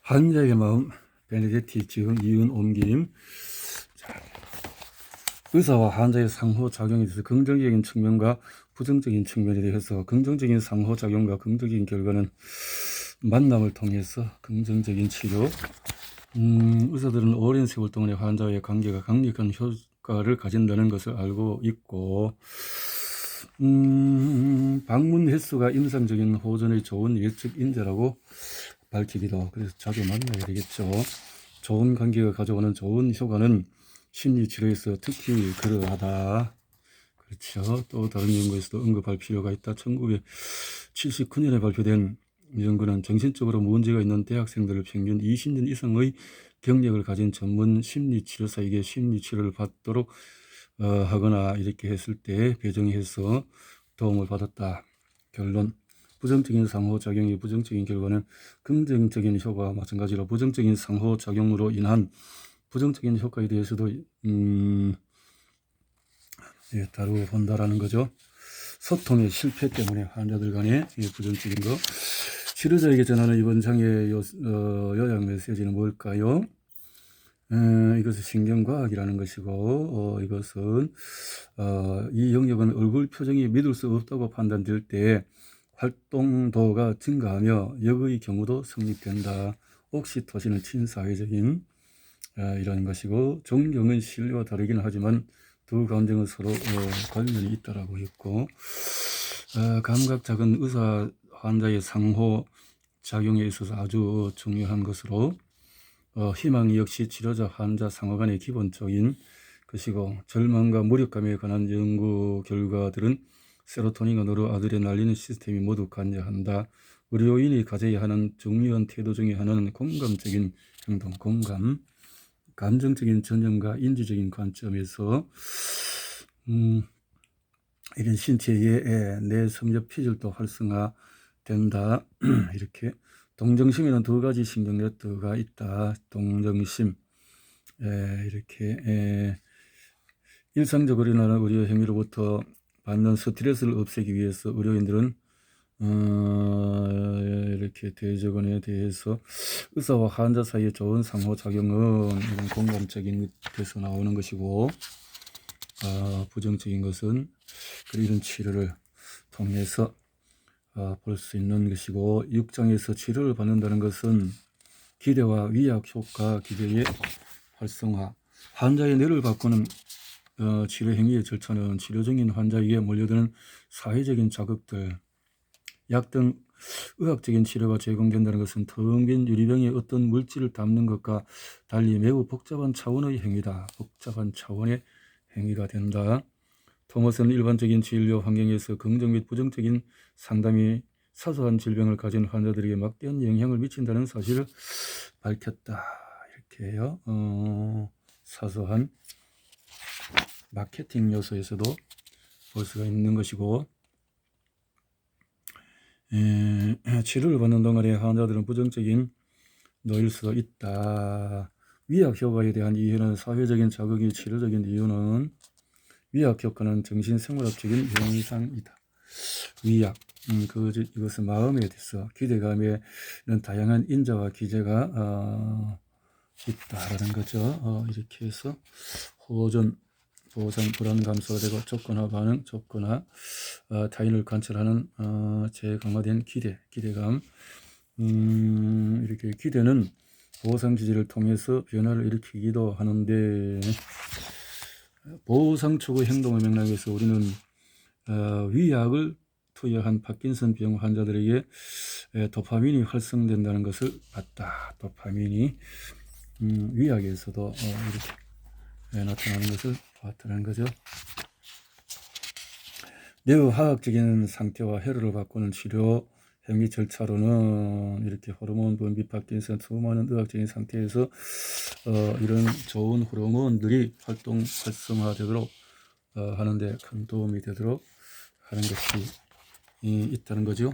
환자의 마음, 베네데티 지음 이은 옮김. 자, 의사와 환자의 상호작용에 대해서 긍정적인 측면과 부정적인 측면에 대해서 긍정적인 상호작용과 긍정적인 결과는 만남을 통해서 긍정적인 치료. 의사들은 오랜 세월 동안의 환자와의 관계가 강력한 효과를 가진다는 것을 알고 있고, 방문 횟수가 임상적인 호전의 좋은 예측 인자라고 밝히기도. 그래서 자주 만나야 되겠죠. 좋은 관계가 가져오는 좋은 효과는 심리치료에서 특히 그러하다. 그렇죠. 또 다른 연구에서도 언급할 필요가 있다. 1979년에 발표된 연구는 정신적으로 문제가 있는 대학생들을 평균 20년 이상의 경력을 가진 전문 심리치료사에게 심리치료를 받도록 하거나 이렇게 했을 때 배정해서 도움을 받았다. 결론: 부정적인 상호작용이 부정적인 결과는 긍정적인 효과와 마찬가지로 부정적인 상호작용으로 인한 부정적인 효과에 대해서도 다루어 본다라는 거죠. 소통의 실패 때문에 환자들 간의 부정적인 거. 치료자에게 전하는 이번 장애의 요약 메시지는 뭘까요? 이것은 신경과학이라는 것이고, 이것은 이 영역은 얼굴 표정이 믿을 수 없다고 판단될 때 활동도가 증가하며 역의 경우도 성립된다. 옥시토신은 친사회적인 이런 것이고, 존경은 신뢰와 다르긴 하지만 두 감정은 서로 관련이 있다라고 했고, 감각 작은 의사 환자의 상호 작용에 있어서 아주 중요한 것으로 희망 역시 치료자 환자 상호 간의 기본적인 것이고, 절망과 무력감에 관한 연구 결과들은 세로토닌과 노르아드레날린 시스템이 모두 관여한다. 의료인이 가져야 하는 중요한 태도 중에 하나는 공감적인 행동, 공감, 감정적인 전념과 인지적인 관점에서 이런 신체의 뇌섬유 피질도 활성화된다. 이렇게 동정심에는 두 가지 신경 네트워크가 있다. 동정심, 이렇게 일상적으로 일어나는 의료 행위로부터 받는 스트레스를 없애기 위해서 의료인들은 이렇게 대적원에 대해서 의사와 환자 사이의 좋은 상호작용은 이런 공감적인 것에서 나오는 것이고, 부정적인 것은 이런 치료를 통해서 볼 수 있는 것이고, 6장에서 치료를 받는다는 것은 기대와 위약 효과 기제의 활성화. 환자의 뇌를 바꾸는 치료 행위의 절차는 치료 중인 환자에게 몰려드는 사회적인 자극들, 약 등 의학적인 치료가 제공된다는 것은 텅 빈 유리병에 어떤 물질을 담는 것과 달리 매우 복잡한 차원의 행위다. 복잡한 차원의 행위가 된다. 토머스는 일반적인 진료 환경에서 긍정 및 부정적인 상담이 사소한 질병을 가진 환자들에게 막대한 영향을 미친다는 사실을 밝혔다. 이렇게요. 사소한 마케팅 요소에서도 볼 수가 있는 것이고, 치료를 받는 동안에 환자들은 부정적인 노일 수도 있다. 위약 효과에 대한 이해는 사회적인 자극이 치료적인 이유는 위약 효과는 정신생물학적인 현상이다. 위약, 이것은 마음에 대해서 기대감에 이런 다양한 인자와 기제가 있다라는 거죠. 이렇게 해서 호전, 보상, 불안 감소가 되고 조건화 반응, 조건화, 타인을 관찰하는 재강화된 기대감. 이렇게 기대는 보상 기제를 통해서 변화를 일으키기도 하는데, 보상 추구 행동의 맥락에서 우리는 위약을 투여한 파킨슨 병 환자들에게 도파민이 활성된다는 것을 봤다. 도파민이 위약에서도 이렇게 나타나는 것을 봤다는 거죠. 매우 화학적인 상태와 혈류를 바꾸는 치료 행위 절차로는 이렇게 호르몬 분비 파킨슨 수많은 의학적인 상태에서 이런 좋은 호르몬들이 활성화되도록 하는데 큰 도움이 되도록 하는 것이 있다는 거죠.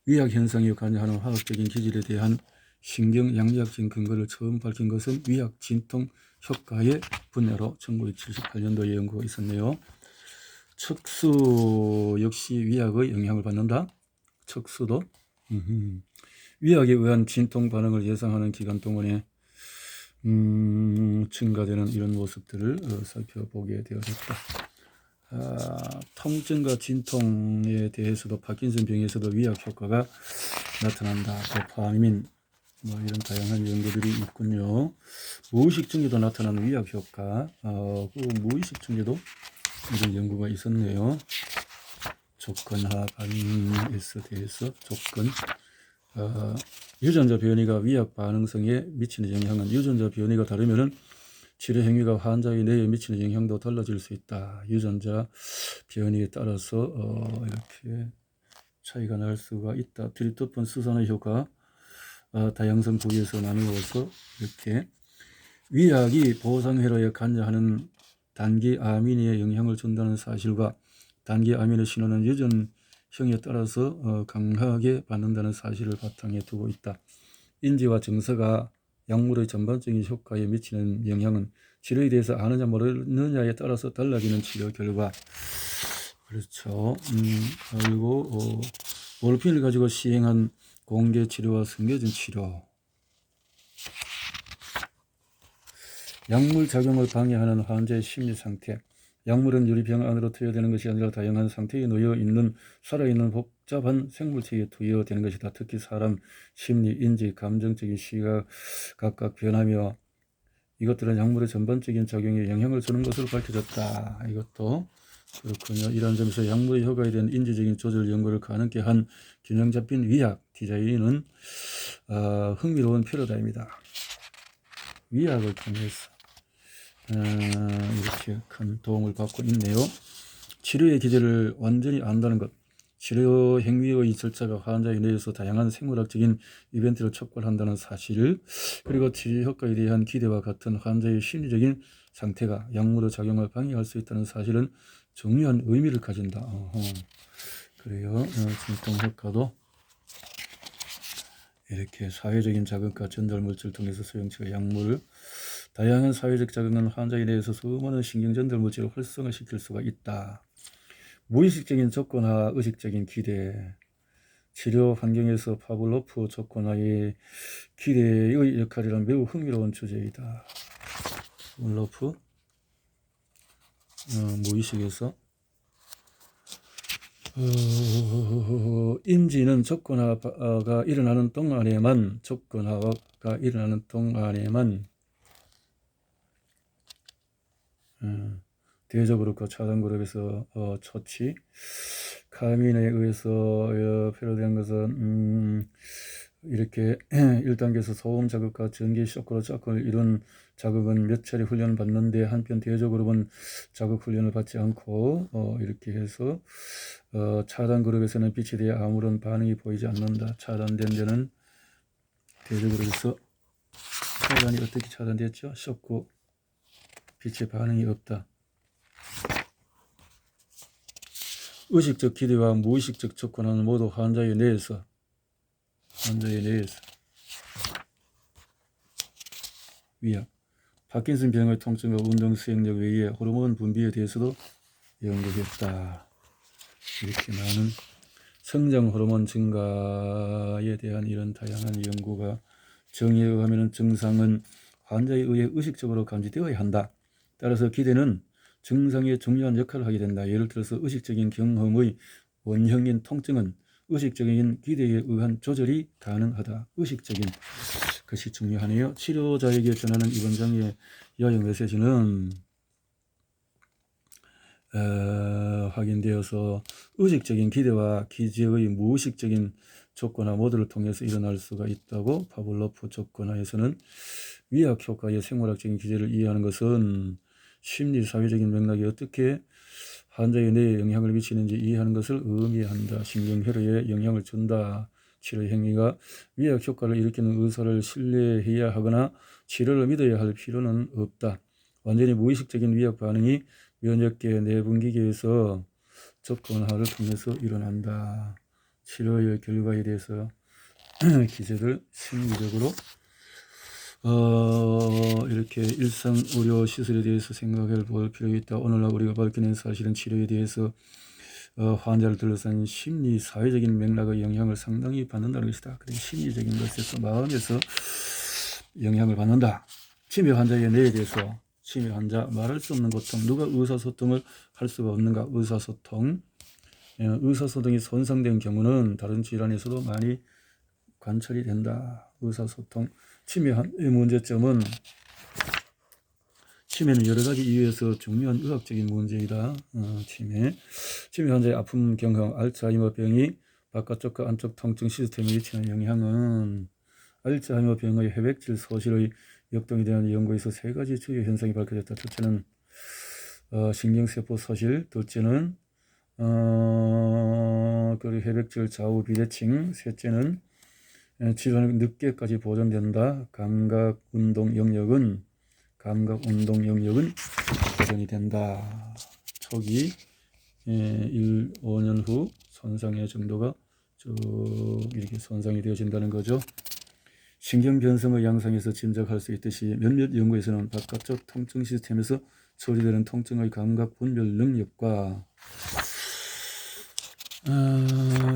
위약 현상에 관여하는 화학적인 기질에 대한 신경 양리학적인 근거를 처음 밝힌 것은 위약 진통 효과의 분야로 1978년도에 연구가 있었네요. 척수 역시 위약의 영향을 받는다. 척수도 위약에 의한 진통 반응을 예상하는 기간 동안에 증가되는 이런 모습들을 살펴보게 되어졌다. 통증과 진통에 대해서도 파킨슨 병에서도 위약 효과가 나타난다. 도파민 이런 다양한 연구들이 있군요. 무의식 증에도 나타나는 위약 효과, 그 무의식 증에도 이런 연구가 있었네요. 조건화 반응에서 대해서 조건, 유전자 변이가 위약 반응성에 미치는 영향은 유전자 변이가 다르면은 치료 행위가 환자의 뇌에 미치는 영향도 달라질 수 있다. 유전자 변이에 따라서 이렇게 차이가 날 수가 있다. 트립토판 수산의 효과, 다양성 부위에서 나누어서 이렇게 위약이 보상회로에 관여하는 단기 아미니에 영향을 준다는 사실과 단기 아미노 신호는 유전형에 따라서 강하게 받는다는 사실을 바탕에 두고 있다. 인지와 정서가 약물의 전반적인 효과에 미치는 영향은 치료에 대해서 아느냐 모르느냐에 따라서 달라지는 치료 결과. 그렇죠. 그리고 모르핀을 가지고 시행한 공개 치료와 숨겨진 치료. 약물 작용을 방해하는 환자의 심리 상태. 약물은 유리병 안으로 투여되는 것이 아니라 다양한 상태에 놓여 있는 살아있는 복잡한 생물체에 투여되는 것이다. 특히 사람 심리, 인지, 감정적인 시각 각각 변하며 이것들은 약물의 전반적인 작용에 영향을 주는 것으로 밝혀졌다. 이것도 그렇군요. 이러한 점에서 약물의 효과에 대한 인지적인 조절 연구를 가능케 한 균형 잡힌 위약 디자인은 흥미로운 패러다임이다. 위약을 통해서 이렇게 큰 도움을 받고 있네요. 치료의 기제를 완전히 안다는 것. 치료 행위의 절차가 환자의 뇌에서 다양한 생물학적인 이벤트를 촉발한다는 사실, 그리고 치료 효과에 대한 기대와 같은 환자의 심리적인 상태가 약물의 작용을 방해할 수 있다는 사실은 중요한 의미를 가진다. 그래요. 진통 효과도 이렇게 사회적인 자극과 전달물질을 통해서 소형체가 약물을 다양한 사회적 자극은 환자에 대해서 수많은 신경전달 물질을 활성화시킬 수가 있다. 무의식적인 조건화, 의식적인 기대. 치료 환경에서 파블로프 조건화의 기대의 역할이란 매우 흥미로운 주제이다. 파블로프 무의식에서 인지는 조건화가 일어나는 동안에만 대저그룹과 차단그룹에서 처치, 카민에 의해서 표현된 것은 이렇게 1단계에서 소음 자극과 전기 쇼크로 사건을 이룬 자극은 몇 차례 훈련을 받는데 한편 대저그룹은 자극 훈련을 받지 않고 이렇게 해서 차단 그룹에서는 빛에 대해 아무런 반응이 보이지 않는다. 차단된 데는 대저그룹에서 차단이 어떻게 차단됐죠? 쇼크, 빛의 반응이 없다. 의식적 기대와 무의식적 조건은 모두 환자의 뇌에서 위약, 파킨슨 병의 통증과 운동 수행력 외에 호르몬 분비에 대해서도 연구했다. 이렇게 많은 성장 호르몬 증가에 대한 이런 다양한 연구가 정의에 의하면 증상은 환자에 의해 의식적으로 감지되어야 한다. 따라서 기대는 증상에 중요한 역할을 하게 된다. 예를 들어서 의식적인 경험의 원형인 통증은 의식적인 기대에 의한 조절이 가능하다. 의식적인 것이 중요하네요. 치료자에게 전하는 이번 장의 요약 메시지는 확인되어서 의식적인 기대와 기제의 무의식적인 조건화 모두를 통해서 일어날 수가 있다고. 파블로프 조건화에서는 위약 효과의 생물학적인 기제를 이해하는 것은 심리 사회적인 맥락이 어떻게 환자의 뇌에 영향을 미치는지 이해하는 것을 의미한다. 신경회로에 영향을 준다. 치료 행위가 위약 효과를 일으키는 의사를 신뢰해야 하거나 치료를 믿어야 할 필요는 없다. 완전히 무의식적인 위약 반응이 면역계 내분기계에서 조건화를 통해서 일어난다. 치료의 결과에 대해서 기제를 심리적으로 이렇게 일상 의료 시설에 대해서 생각해 볼 필요가 있다. 오늘날 우리가 밝혀낸 사실은 치료에 대해서 환자를 둘러싼 심리, 사회적인 맥락의 영향을 상당히 받는다는 것이다. 그리고 심리적인 것에서 마음에서 영향을 받는다. 치매 환자의 뇌에 대해서 치매 환자 말할 수 없는 고통, 누가 의사소통을 할 수가 없는가? 의사소통이 손상된 경우는 다른 질환에서도 많이 관찰이 된다. 의사소통. 치매의 문제점은 치매는 여러 가지 이유에서 중요한 의학적인 문제이다. 치매 환자의 아픔 경험, 알츠하이머 병이 바깥쪽과 안쪽 통증 시스템에 미치는 영향은 알츠하이머 병의 회백질 소실의 역동에 대한 연구에서 세 가지 주요 현상이 밝혀졌다. 첫째는 신경세포 소실, 둘째는 그리고 회백질 좌우 비대칭, 셋째는 질환이 늦게까지 보존된다. 감각 운동 영역은 보존이 된다. 초기 5년 후 손상의 정도가 쭉 이렇게 손상이 되어진다는 거죠. 신경 변성의 양상에서 짐작할 수 있듯이 몇몇 연구에서는 바깥쪽 통증 시스템에서 처리되는 통증의 감각 분별 능력과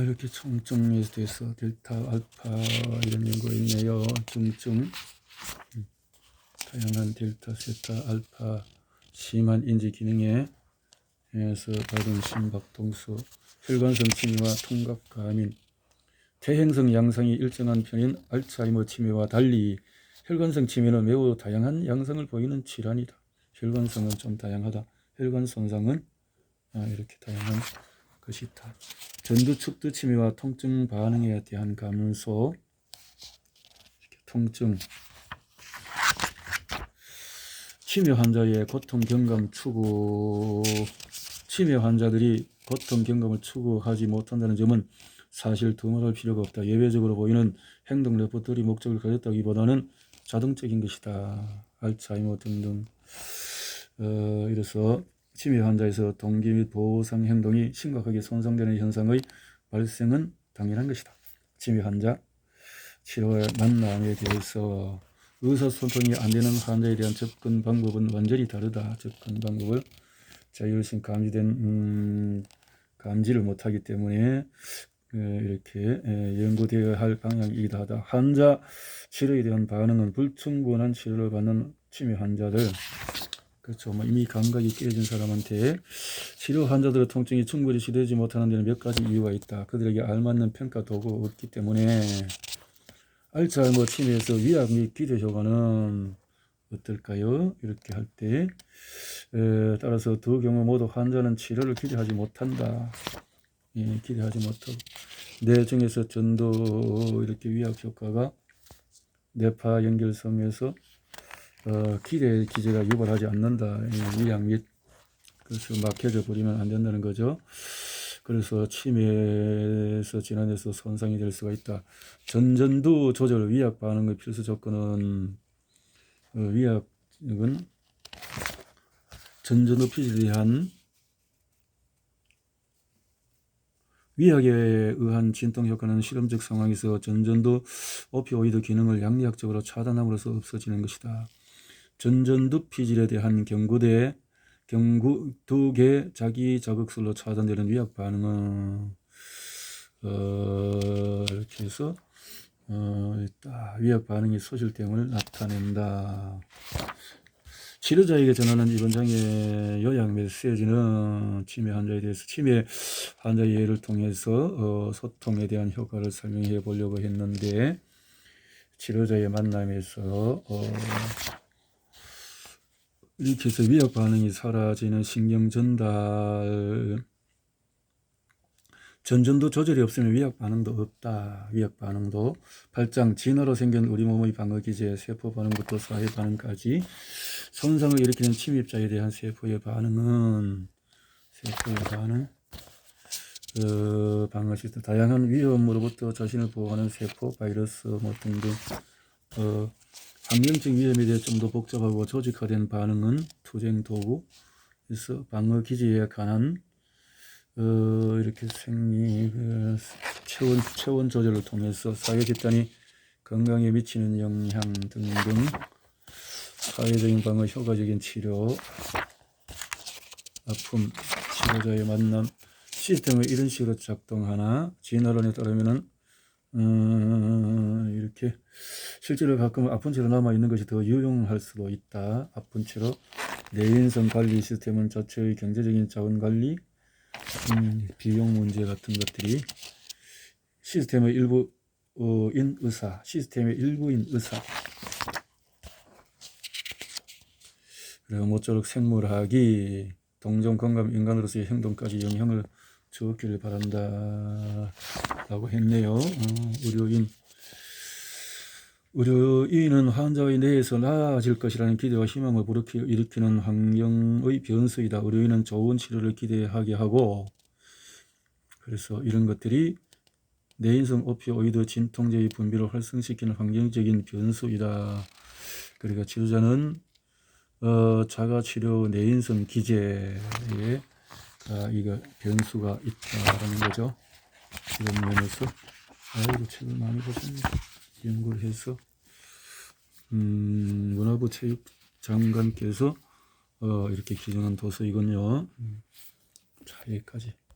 이렇게 통증에 대해서 델타, 알파 이런 연구가 있네요. 중증, 다양한 델타, 세타, 알파, 심한 인지 기능에 에서 받은 심박동수, 혈관성 치매와 통각 과민, 퇴행성 양상이 일정한 편인 알츠하이머 치매와 달리 혈관성 치매는 매우 다양한 양상을 보이는 질환이다. 혈관성은 좀 다양하다. 혈관 손상은 이렇게 다양한 것이 있다. 전두축두 치매와 통증 반응에 대한 감소, 통증, 치매 환자의 고통 경감 추구. 치매 환자들이 고통 경감을 추구하지 못한다는 점은 사실 두말할 필요가 없다. 예외적으로 보이는 행동 레퍼토리 목적을 가졌다기보다는 자동적인 것이다. 알츠하이머 등등. 이래서 치매 환자에서 동기 및 보상 행동이 심각하게 손상되는 현상의 발생은 당연한 것이다. 치매 환자 치료의 만남에 대해서 의사소통이 안 되는 환자에 대한 접근 방법은 완전히 다르다. 접근 방법을 자율性감지된 감지를 못하기 때문에 이렇게 연구되어야 할 방향이기도 하다. 환자 치료에 대한 반응은 불충분한 치료를 받는 치매 환자들, 그렇죠. 이미 감각이 깨진 사람한테 치료 환자들의 통증이 충분히 치료되지 못하는 데는 몇 가지 이유가 있다. 그들에게 알맞는 평가 도구가 없기 때문에. 알츠하이머 치매에서 위약 및 기대 효과는 어떨까요? 이렇게 할 때 따라서 두 경우 모두 환자는 치료를 기대하지 못한다. 기대하지 못하고 뇌 중에서 전도 이렇게 위약 효과가 뇌파 연결섬에서 기대 기제가 유발하지 않는다. 위약 및 그래서 막혀져 버리면 안 된다는 거죠. 그래서 치매에서 질환에서 손상이 될 수가 있다. 전전두 조절 위약 반응의 필수 조건은 위약은 전전두 피질에 의한 위약에 의한 진통 효과는 실험적 상황에서 전전두 오피오이드 기능을 양리학적으로 차단함으로써 없어지는 것이다. 전전두 피질에 대한 경구두개 자기 자극술로 차단되는 위약 반응은 이렇게 해서 위약 반응이 소실됨을 나타낸다. 치료자에게 전하는 이번 장의 요약 메시지는 치매 환자에 대해서 치매 환자의 예를 통해서 소통에 대한 효과를 설명해 보려고 했는데, 치료자의 만남에서 이렇게 해서 위약 반응이 사라지는 신경 전달, 전전두 조절이 없으면 위약 반응도 없다. 위약 반응도 8장 진화로 생긴 우리 몸의 방어 기제, 세포 반응부터 사회 반응까지 손상을 일으키는 침입자에 대한 세포의 반응은 방어 시스템, 다양한 위험으로부터 자신을 보호하는 세포, 바이러스 등등. 환경적 위험에 대해 좀 더 복잡하고 조직화된 반응은 투쟁 도구에서 방어 기제에 관한 이렇게 생리, 체온 조절을 통해서 사회 집단이 건강에 미치는 영향 등등, 사회적인 방어, 효과적인 치료, 아픔, 치료자의 만남, 시스템을 이런 식으로 작동하나, 진화론에 따르면은 이렇게 실제로 가끔 아픈 채로 남아있는 것이 더 유용할 수도 있다. 아픈 채로 내인성 관리 시스템은 자체의 경제적인 자원 관리, 비용 문제 같은 것들이 시스템의 일부인 의사, 시스템의 일부인 의사. 그리고 모쪼록 생물학이 동종 건강 인간으로서의 행동까지 영향을 주었기를 바란다 라고 했네요. 의료인은 환자의 뇌에서 나아질 것이라는 기대와 희망을 불러일으키는 환경의 변수이다. 의료인은 좋은 치료를 기대하게 하고, 그래서 이런 것들이 뇌인성 오피오이드 진통제의 분비를 활성시키는 환경적인 변수이다. 그러니까 치료자는 자가치료 뇌인성 기제에 이거 변수가 있다라는 거죠. 이런 면에서 아이고 책을 많이 보셨네. 연구를 해서 문화부 체육장관께서 이렇게 기증한 도서이군요. 자, 여기까지.